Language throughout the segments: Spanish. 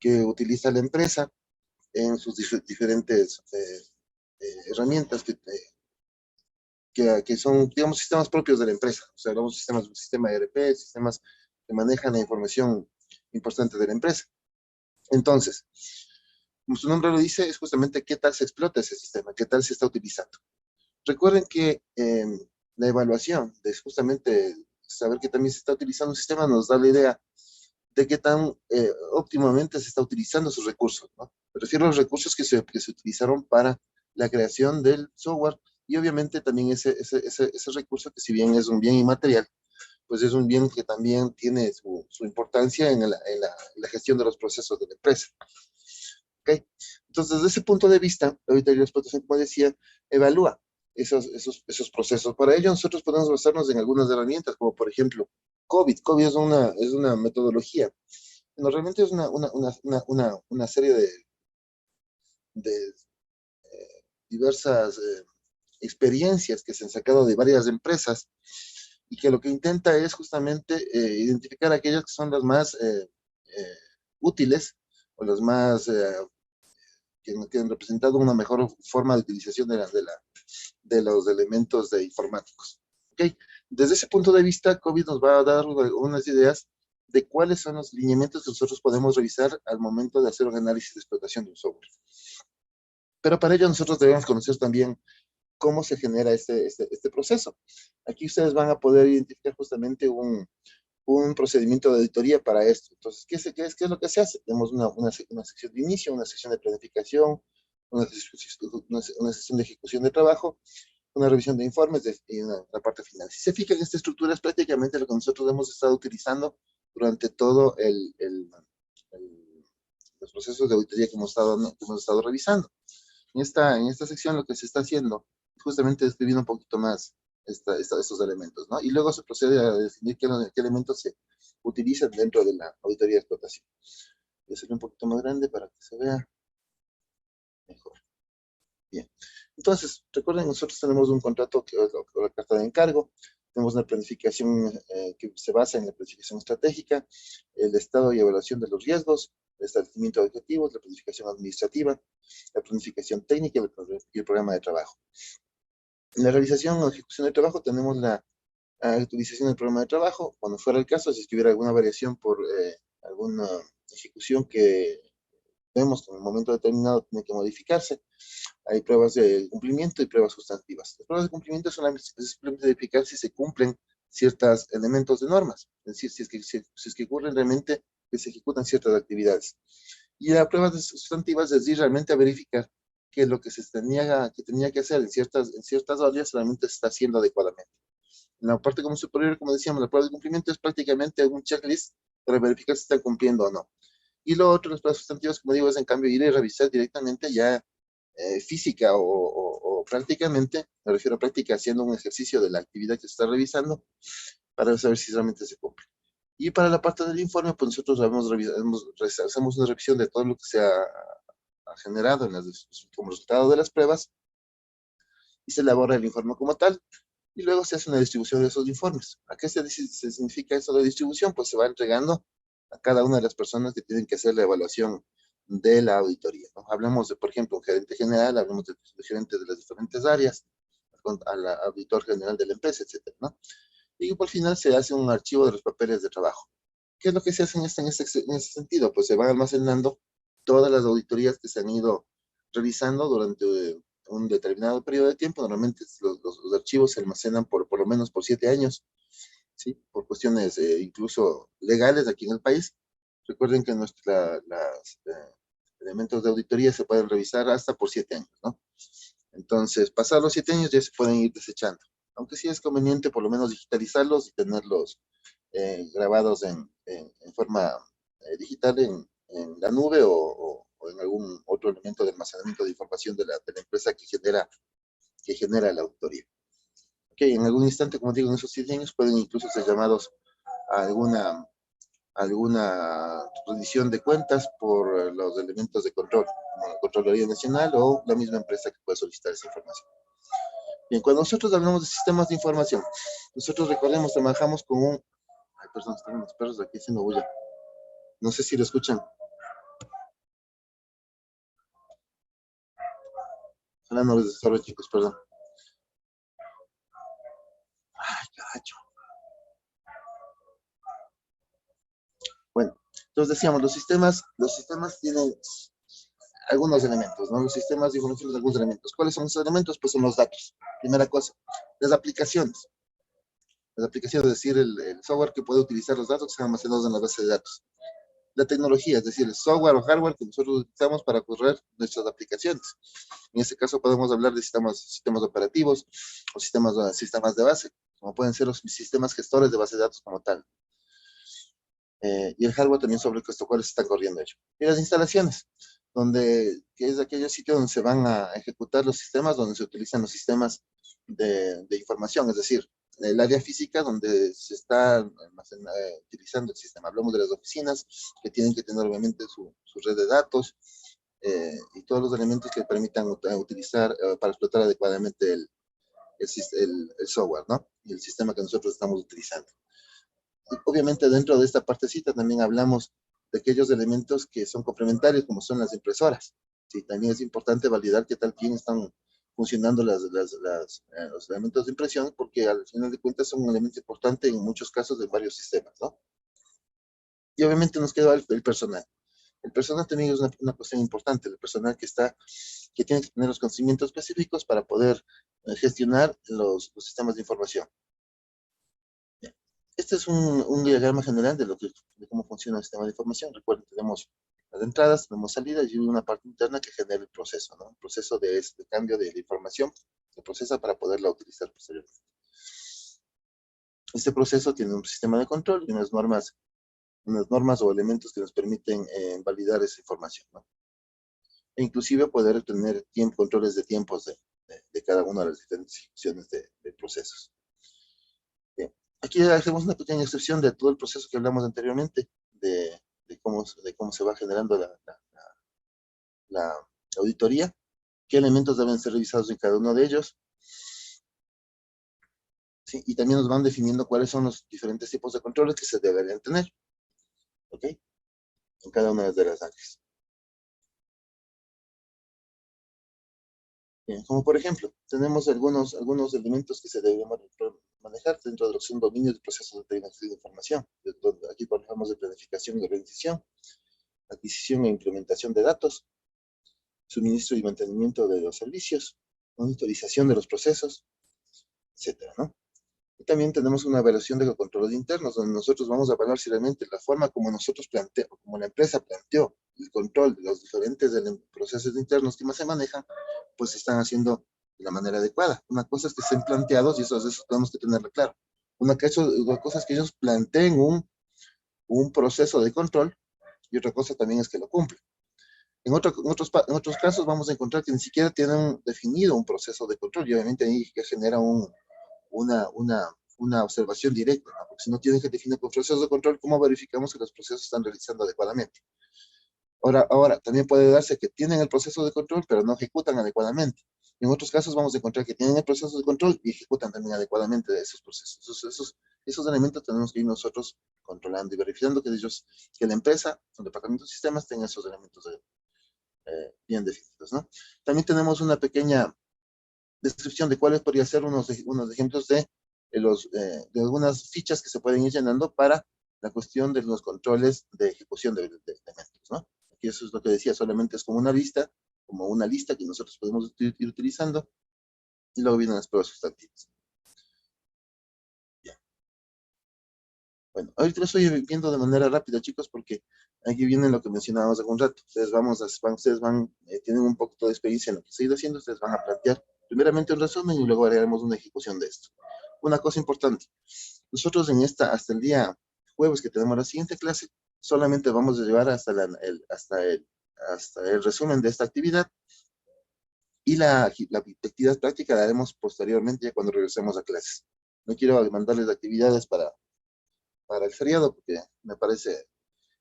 que utiliza la empresa en sus diferentes herramientas que son, digamos, sistemas propios de la empresa. O sea, hablamos de sistema ERP, sistemas que manejan la información importante de la empresa. Entonces, como su nombre lo dice, es justamente qué tal se explota ese sistema, qué tal se está utilizando. Recuerden que la evaluación de justamente saber que también se está utilizando un sistema nos da la idea de qué tan óptimamente se está utilizando sus recursos, ¿no? Me refiero a los recursos que se utilizaron para la creación del software y obviamente también ese recurso que si bien es un bien inmaterial, pues es un bien que también tiene su importancia en la gestión de los procesos de la empresa. ¿Okay? Entonces, desde ese punto de vista, la auditoría de explotación, como decía, evalúa esos procesos. Para ello, nosotros podemos basarnos en algunas herramientas, como por ejemplo, COVID. COVID es una metodología. No, realmente es una serie de diversas experiencias que se han sacado de varias empresas y que lo que intenta es justamente identificar aquellas que son las más útiles o las más que han representado una mejor forma de utilización de los elementos informáticos. ¿Okay? Desde ese punto de vista, COVID nos va a dar unas ideas de cuáles son los lineamientos que nosotros podemos revisar al momento de hacer un análisis de explotación de un software. Pero para ello nosotros debemos conocer también cómo se genera este proceso. Aquí ustedes van a poder identificar justamente un procedimiento de auditoría para esto. Entonces, ¿qué es lo que se hace? Tenemos una sección de inicio, una sección de planificación, una sección de ejecución de trabajo, una revisión de informes y una parte final. Si se fijan, esta estructura es prácticamente lo que nosotros hemos estado utilizando durante todo los procesos de auditoría que hemos estado revisando. En esta sección lo que se está haciendo es justamente describir un poquito más estos elementos, ¿no? Y luego se procede a definir qué elementos se utilizan dentro de la auditoría de explotación. Voy a hacerlo un poquito más grande para que se vea mejor. Bien. Entonces, recuerden, nosotros tenemos un contrato que es la carta de encargo, tenemos una planificación que se basa en la planificación estratégica, el estado y evaluación de los riesgos, el establecimiento de objetivos, la planificación administrativa, la planificación técnica y el programa de trabajo. En la realización o ejecución del trabajo tenemos la utilización del programa de trabajo, cuando fuera el caso, si hubiera alguna variación por alguna ejecución que vemos que en un momento determinado tiene que modificarse. Hay pruebas de cumplimiento y pruebas sustantivas. Las pruebas de cumplimiento es simplemente verificar si se cumplen ciertos elementos de normas, es decir, si es que ocurren realmente que se ejecutan ciertas actividades. Y las pruebas sustantivas es ir realmente a verificar que lo que tenía que hacer en ciertas áreas realmente se está haciendo adecuadamente. En la parte como superior, como decíamos, la prueba de cumplimiento es prácticamente un checklist para verificar si están cumpliendo o no. Y lo otro, las pruebas sustantivas, como digo, es en cambio ir a revisar directamente ya física o prácticamente, me refiero a práctica, haciendo un ejercicio de la actividad que se está revisando para saber si realmente se cumple. Y para la parte del informe, pues nosotros hacemos una revisión de todo lo que se ha generado como resultado de las pruebas y se elabora el informe como tal. Y luego se hace una distribución de esos informes. ¿A qué se significa eso de distribución? Pues se va entregando a cada una de las personas que tienen que hacer la evaluación de la auditoría, ¿no? Hablamos de, por ejemplo, un gerente general, hablamos de gerentes de las diferentes áreas, al auditor general de la empresa, etcétera, ¿no? Y por final se hace un archivo de los papeles de trabajo. ¿Qué es lo que se hace en ese sentido? Pues se van almacenando todas las auditorías que se han ido revisando durante un determinado periodo de tiempo. Normalmente los archivos se almacenan por lo menos por 7 años, ¿sí? Por cuestiones incluso legales aquí en el país. Recuerden que los elementos de auditoría se pueden revisar hasta por 7 años, ¿no? Entonces, pasados los 7 años ya se pueden ir desechando. Aunque sí es conveniente por lo menos digitalizarlos y tenerlos grabados en forma digital en la nube o en algún otro elemento de almacenamiento de información de la empresa que genera la auditoría. Ok, en algún instante, como digo, en esos 7 años pueden incluso ser llamados a alguna rendición de cuentas por los elementos de control, como la Contraloría Nacional o la misma empresa que puede solicitar esa información. Bien, cuando nosotros hablamos de sistemas de información, nosotros recordemos, trabajamos con Ay, perdón, están los perros aquí haciendo bulla. No sé si lo escuchan. Ojalá no les desorden, chicos, perdón. Ay, carajo. Bueno, entonces decíamos, los sistemas tienen algunos elementos, ¿no? Los sistemas de información tienen algunos elementos. ¿Cuáles son esos elementos? Pues son los datos. Primera cosa, las aplicaciones. Las aplicaciones, es decir, el software que puede utilizar los datos que están almacenados en la base de datos. La tecnología, es decir, el software o hardware que nosotros utilizamos para correr nuestras aplicaciones. En este caso podemos hablar de sistemas operativos o sistemas de base, como pueden ser los sistemas gestores de base de datos como tal. Y el hardware también sobre los cuales están corriendo ello. Y las instalaciones, que es aquel sitio donde se van a ejecutar los sistemas, donde se utilizan los sistemas de información, es decir, el área física donde se está utilizando el sistema. Hablamos de las oficinas que tienen que tener obviamente su red de datos y todos los elementos que permitan utilizar para explotar adecuadamente el software, ¿no? Y el sistema que nosotros estamos utilizando. Obviamente dentro de esta partecita también hablamos de aquellos elementos que son complementarios, como son las impresoras. Sí, también es importante validar qué tal bien están funcionando los elementos de impresión, porque al final de cuentas son un elemento importante en muchos casos de varios sistemas, ¿no? Y obviamente nos queda el personal. El personal también es una cuestión importante, el personal que tiene que tener los conocimientos específicos para poder gestionar los sistemas de información. Este es un diagrama general de cómo funciona el sistema de información. Recuerden, tenemos las entradas, tenemos salidas y una parte interna que genera el proceso, ¿no? El proceso de cambio de la información se procesa para poderla utilizar posteriormente. Este proceso tiene un sistema de control y unas normas o elementos que nos permiten validar esa información, ¿no? E inclusive poder tener controles de tiempos de cada una de las diferentes ejecuciones de procesos. Bien. Aquí hacemos una pequeña excepción de todo el proceso que hablamos anteriormente, de cómo se va generando la auditoría, qué elementos deben ser revisados en cada uno de ellos, ¿sí? Y también nos van definiendo cuáles son los diferentes tipos de controles que se deberían tener, ¿ok? En cada una de las áreas. Bien, como por ejemplo, tenemos algunos elementos que se deben manejar dentro de los dominios de procesos de información. Aquí hablamos de planificación y organización, adquisición e implementación de datos, suministro y mantenimiento de los servicios, monitorización de los procesos, etcétera, ¿no? Y también tenemos una evaluación de los controles internos, donde nosotros vamos a evaluar si realmente la forma como como la empresa planteó el control de los diferentes procesos internos que más se manejan, pues se están haciendo de la manera adecuada. Una cosa es que estén planteados y eso tenemos que tenerlo claro. Una cosa es que ellos planteen un proceso de control y otra cosa también es que lo cumplan. En otros casos vamos a encontrar que ni siquiera tienen definido un proceso de control y obviamente ahí que genera una observación directa, ¿no? Porque si no tienen que definir procesos de control, ¿cómo verificamos que los procesos están realizando adecuadamente? Ahora, también puede darse que tienen el proceso de control, pero no ejecutan adecuadamente. En otros casos vamos a encontrar que tienen el proceso de control y ejecutan también adecuadamente esos procesos. Esos elementos tenemos que ir nosotros controlando y verificando que la empresa, el departamento de sistemas, tenga esos elementos bien definidos, ¿no? También tenemos una pequeña descripción de cuáles podrían ser unos ejemplos de algunas fichas que se pueden ir llenando para la cuestión de los controles de ejecución de elementos, ¿no? Aquí eso es lo que decía, solamente es como una lista que nosotros podemos ir utilizando y luego vienen las pruebas sustantivas. Bien. Bueno, ahorita lo estoy viendo de manera rápida, chicos, porque aquí viene lo que mencionábamos hace un rato. Ustedes tienen un poquito de experiencia en lo que se ha ido haciendo, ustedes van a plantear primeramente un resumen y luego haremos una ejecución de esto. Una cosa importante, nosotros hasta el día jueves que tenemos la siguiente clase, solamente vamos a llevar hasta el resumen de esta actividad y la actividad práctica la haremos posteriormente ya cuando regresemos a clases. No quiero mandarles actividades para el feriado porque me parece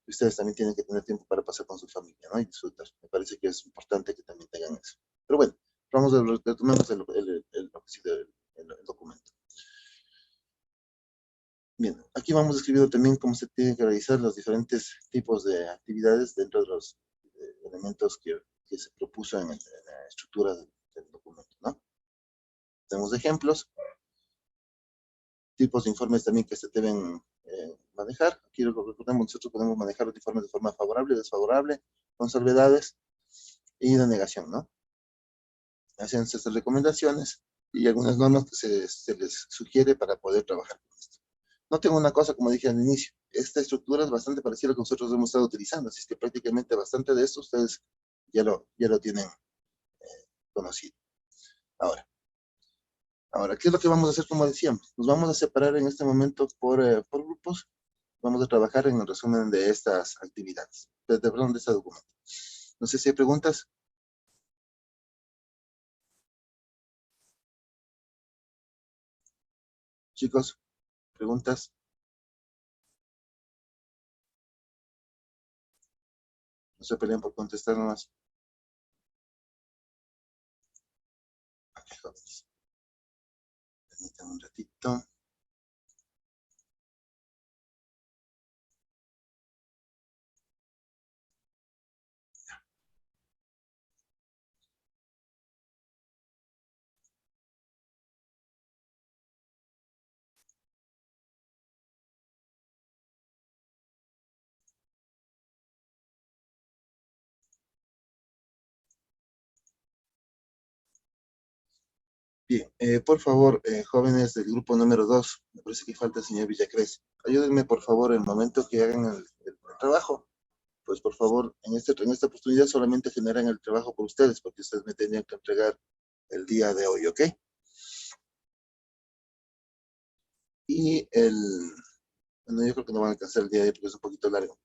que ustedes también tienen que tener tiempo para pasar con su familia, ¿no? Y disfrutar. Me parece que es importante que también tengan eso. Pero bueno, vamos a retomar el documento. Bien, aquí vamos escribiendo también cómo se tienen que realizar los diferentes tipos de actividades dentro de los elementos que se propuso en la estructura del documento. Tenemos ejemplos, tipos de informes también que se deben manejar. Aquí recordemos, nosotros podemos manejar los informes de forma favorable, desfavorable, con salvedades y denegación, ¿no? Hacen estas recomendaciones y algunas normas que se les sugiere para poder trabajar con esto. No tengo una cosa, como dije al inicio, esta estructura es bastante parecida a lo que nosotros hemos estado utilizando, así es que prácticamente bastante de esto ustedes ya lo tienen conocido. Ahora, ¿qué es lo que vamos a hacer? Como decíamos, nos vamos a separar en este momento por grupos. Vamos a trabajar en el resumen de estas actividades, perdón, de este documento. No sé si hay preguntas. Chicos, preguntas. No se peleen por contestar nomás. Ok, jóvenes. Permítanme un ratito. Bien, por favor, jóvenes del grupo número 2, me parece que falta el señor Villacrés. Ayúdenme, por favor, en el momento que hagan el trabajo. Pues, por favor, en esta oportunidad solamente generan el trabajo por ustedes, porque ustedes me tenían que entregar el día de hoy, ¿ok? Y bueno, yo creo que no van a alcanzar el día de hoy porque es un poquito largo.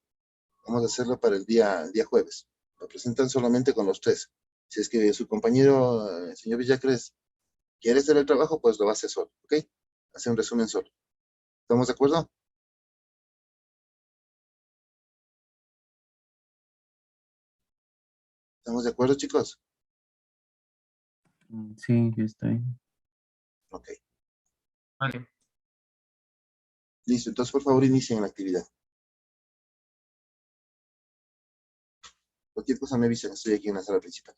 Vamos a hacerlo para el día jueves. Lo presentan solamente con los tres. Si es que su compañero, el señor Villacres, quiere hacer el trabajo, pues lo va a hacer solo, ¿ok? Hace un resumen solo. ¿Estamos de acuerdo? ¿Estamos de acuerdo, chicos? Sí, yo estoy. Ok. Vale. Listo, entonces por favor inicien la actividad. Cualquier cosa me avisen, estoy aquí en la sala principal.